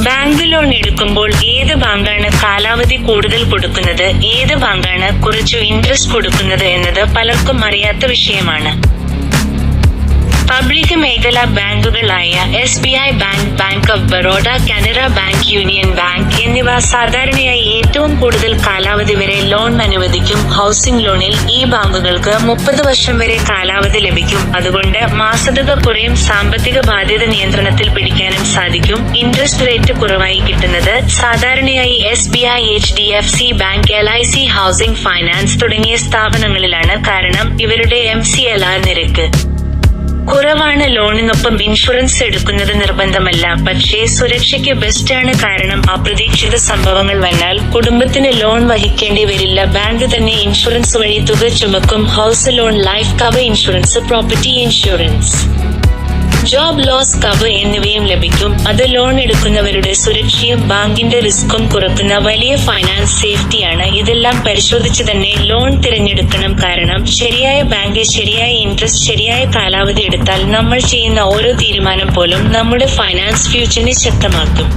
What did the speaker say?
Bank loan എടുക്കുമ്പോൾ ഏത് ബാങ്കാണ് കാലാവധി കൂടുതൽ കൊടുക്കുന്നത്, ഏത് ബാങ്കാണ് കുറച്ചു ഇൻട്രസ്റ്റ് കൊടുക്കുന്നത് എന്നത് പലർക്കും അറിയാത്ത വിഷയമാണ്. പബ്ലിക് മേഖലാ ബാങ്കുകളായ SBI bank, bank of Baroda, Canara bank, union bank എന്നിവ സാധാരണയായി ഏറ്റവും കൂടുതൽ കാലാവധി വരെ ലോൺ അനുവദിക്കും. ഹൗസിംഗ് ലോണിൽ ഈ ബാങ്കുകൾക്ക് 30 വർഷം വരെ കാലാവധി ലഭിക്കും. അതുകൊണ്ട് മാസതുക കുറയും, സാമ്പത്തിക ബാധ്യത നിയന്ത്രണത്തിൽ പിടിക്കാനും സാധിക്കും. ഇൻട്രസ്റ്റ് റേറ്റ് കുറവായി കിട്ടുന്നത് സാധാരണയായി SBI, HDFC bank, LIC housing finance തുടങ്ങിയ സ്ഥാപനങ്ങളിലാണ്. കാരണം ഇവരുടെ MCLR നിരക്ക് കുറവാണ്. ലോണിനൊപ്പം ഇൻഷുറൻസ് എടുക്കുന്നത് നിർബന്ധമല്ല, പക്ഷേ സുരക്ഷയ്ക്ക് ബെസ്റ്റാണ്. കാരണം അപ്രതീക്ഷിത സംഭവങ്ങൾ വന്നാൽ കുടുംബത്തിന് ലോൺ വഹിക്കേണ്ടി വരില്ല, ബാങ്ക് തന്നെ ഇൻഷുറൻസ് വഴി തുക ചുമക്കും. House loan, life cover insurance, property insurance, job loss cover എന്നിവയും ലഭിക്കും. അത് ലോൺ എടുക്കുന്നവരുടെ സുരക്ഷയും ബാങ്കിന്റെ റിസ്ക്കും കുറക്കുന്ന വലിയ ഫൈനാൻസ് സേഫ്റ്റിയാണ്. ഇതെല്ലാം പരിശോധിച്ച് തന്നെ ലോൺ തിരഞ്ഞെടുക്കണം. കാരണം ശരിയായ ബാങ്ക്, ശരിയായ ഇൻട്രസ്റ്റ്, ശരിയായ കാലാവധി എടുത്താൽ നമ്മൾ ചെയ്യുന്ന ഓരോ തീരുമാനം പോലും നമ്മുടെ ഫൈനാൻസ് ഫ്യൂച്ചറിനെ ശക്തമാക്കും.